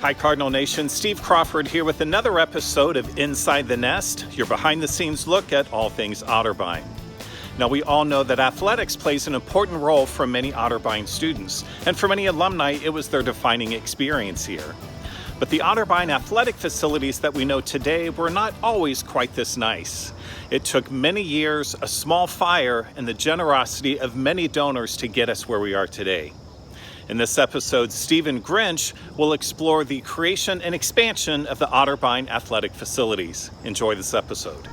Hi Cardinal Nation, Steve Crawford here with another episode of Inside the Nest, your behind-the-scenes look at all things Otterbein. Now we all know that athletics plays an important role for many Otterbein students, and for many alumni it was their defining experience here. But the Otterbein athletic facilities that we know today were not always quite this nice. It took many years, a small fire, and the generosity of many donors to get us where we are today. In this episode, Stephen Grinch will explore the creation and expansion of the Otterbein athletic facilities. Enjoy this episode.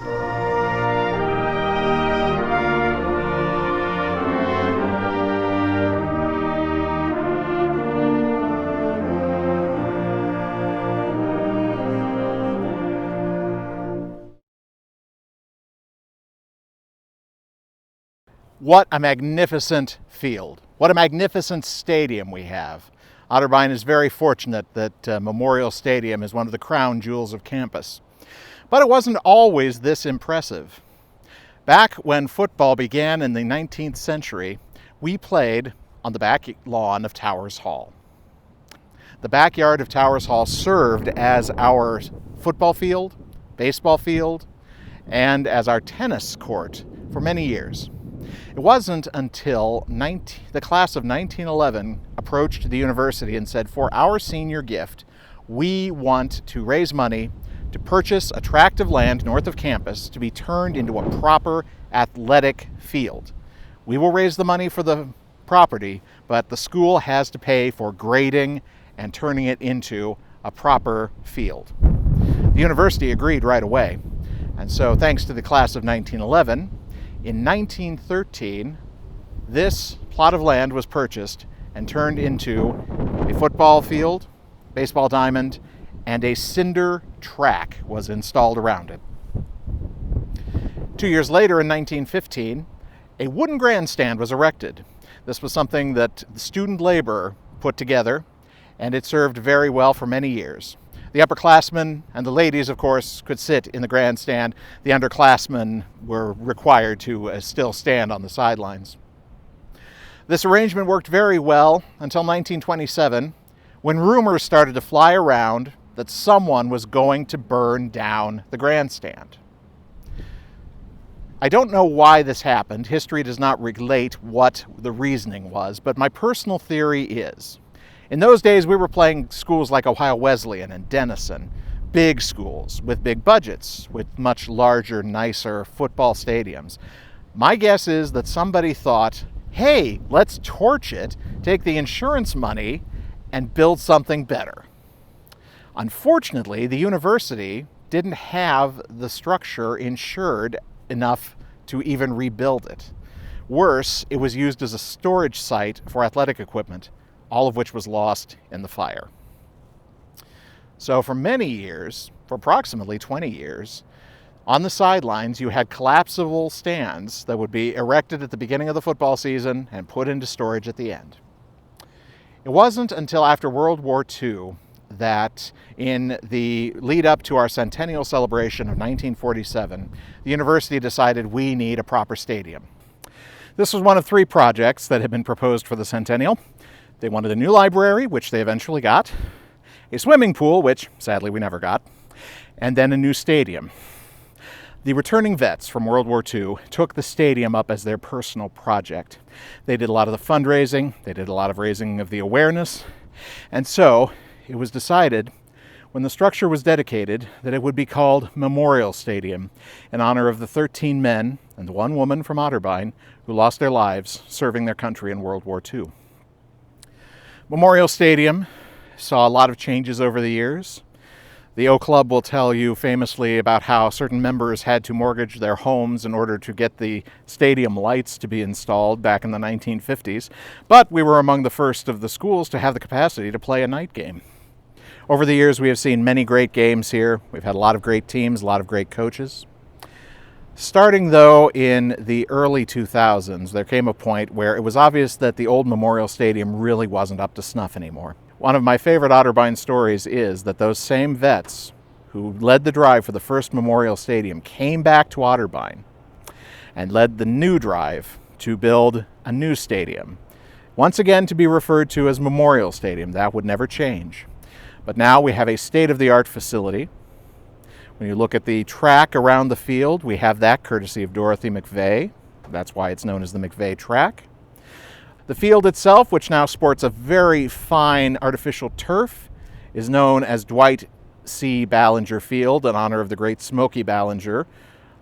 What a magnificent field. What a magnificent stadium we have. Otterbein is very fortunate that Memorial Stadium is one of the crown jewels of campus. But it wasn't always this impressive. Back when football began in the 19th century, we played on the back lawn of Towers Hall. The backyard of Towers Hall served as our football field, baseball field, and as our tennis court for many years. It wasn't until the class of 1911 approached the university and said, for our senior gift, we want to raise money to purchase a tract of land north of campus to be turned into a proper athletic field. We will raise the money for the property, but the school has to pay for grading and turning it into a proper field. The university agreed right away. And so thanks to the class of 1911, in 1913, this plot of land was purchased and turned into a football field, baseball diamond, and a cinder track was installed around it. 2 years later, in 1915, a wooden grandstand was erected. This was something that the student labor put together, and it served very well for many years. The upperclassmen and the ladies, of course, could sit in the grandstand. The underclassmen were required to still stand on the sidelines. This arrangement worked very well until 1927, when rumors started to fly around that someone was going to burn down the grandstand. I don't know why this happened. History does not relate what the reasoning was, but my personal theory is, in those days, we were playing schools like Ohio Wesleyan and Denison, big schools with big budgets, with much larger, nicer football stadiums. My guess is that somebody thought, hey, let's torch it, take the insurance money, and build something better. Unfortunately, the university didn't have the structure insured enough to even rebuild it. Worse, it was used as a storage site for athletic equipment, all of which was lost in the fire. So for many years, for approximately 20 years, on the sidelines you had collapsible stands that would be erected at the beginning of the football season and put into storage at the end. It wasn't until after World War II that in the lead up to our centennial celebration of 1947, the university decided we need a proper stadium. This was one of 3 projects that had been proposed for the centennial. They wanted a new library, which they eventually got, a swimming pool, which sadly we never got, and then a new stadium. The returning vets from World War II took the stadium up as their personal project. They did a lot of the fundraising, they did a lot of raising of the awareness, and so it was decided when the structure was dedicated that it would be called Memorial Stadium in honor of the 13 men and 1 woman from Otterbein who lost their lives serving their country in World War II. Memorial Stadium saw a lot of changes over the years. The O Club will tell you famously about how certain members had to mortgage their homes in order to get the stadium lights to be installed back in the 1950s, but we were among the first of the schools to have the capacity to play a night game. Over the years, we have seen many great games here. We've had a lot of great teams, a lot of great coaches. Starting, though, in the early 2000s, there came a point where it was obvious that the old Memorial Stadium really wasn't up to snuff anymore. One of my favorite Otterbein stories is that those same vets who led the drive for the first Memorial Stadium came back to Otterbein and led the new drive to build a new stadium, once again to be referred to as Memorial Stadium. That would never change. But now we have a state-of-the-art facility. When you look at the track around the field, we have that courtesy of Dorothy McVeigh. That's why it's known as the McVeigh Track. The field itself, which now sports a very fine artificial turf, is known as Dwight C. Ballinger Field in honor of the great Smokey Ballinger,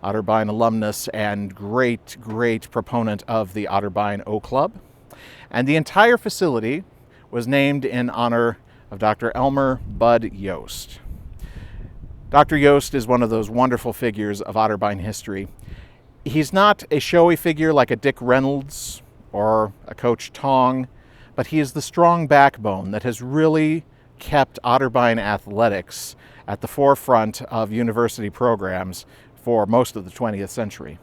Otterbein alumnus and great proponent of the Otterbein O Club. And the entire facility was named in honor of Dr. Elmer Bud Yost. Dr. Yost is one of those wonderful figures of Otterbein history. He's not a showy figure like a Dick Reynolds or a Coach Tong, but he is the strong backbone that has really kept Otterbein athletics at the forefront of university programs for most of the 20th century.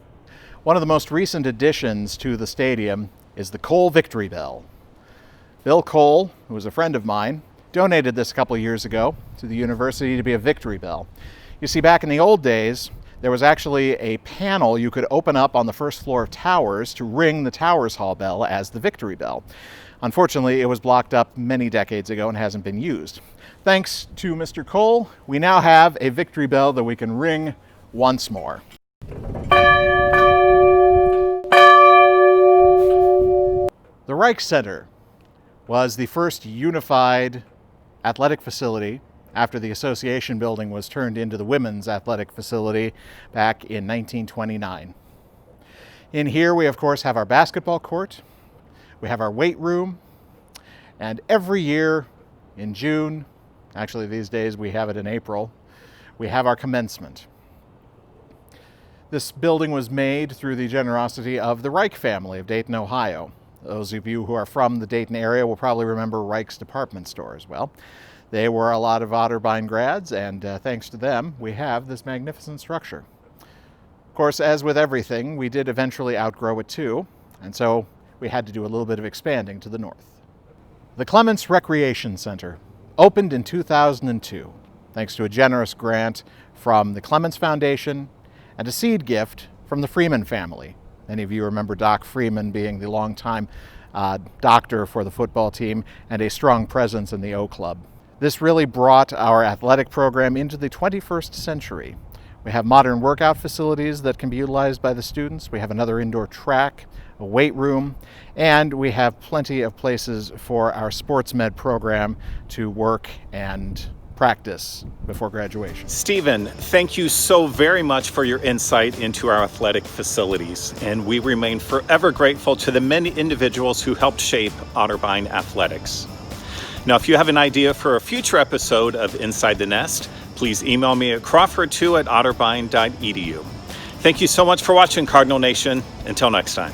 One of the most recent additions to the stadium is the Cole Victory Bell. Bill Cole, who was a friend of mine, donated this a couple of years ago to the university to be a victory bell. You see, back in the old days, there was actually a panel you could open up on the first floor of Towers to ring the Towers Hall bell as the victory bell. Unfortunately, it was blocked up many decades ago and hasn't been used. Thanks to Mr. Cole, we now have a victory bell that we can ring once more. The Reich Center was the first unified athletic facility after the association building was turned into the women's athletic facility back in 1929. In here we of course have our basketball court, we have our weight room, and every year in June, actually these days we have it in April, we have our commencement. This building was made through the generosity of the Reich family of Dayton, Ohio. Those of you who are from the Dayton area will probably remember Reich's department store as well. They were a lot of Otterbein grads, and thanks to them, we have this magnificent structure. Of course, as with everything, we did eventually outgrow it too, and so we had to do a little bit of expanding to the north. The Clements Recreation Center opened in 2002, thanks to a generous grant from the Clements Foundation and a seed gift from the Freeman family. Many of you remember Doc Freeman being the longtime doctor for the football team and a strong presence in the O Club. This really brought our athletic program into the 21st century. We have modern workout facilities that can be utilized by the students. We have another indoor track, a weight room, and we have plenty of places for our sports med program to work and practice before graduation. Stephen, thank you so very much for your insight into our athletic facilities, and we remain forever grateful to the many individuals who helped shape Otterbein athletics. Now, if you have an idea for a future episode of Inside the Nest, please email me at crawford2@otterbein.edu. Thank you so much for watching, Cardinal Nation. Until next time.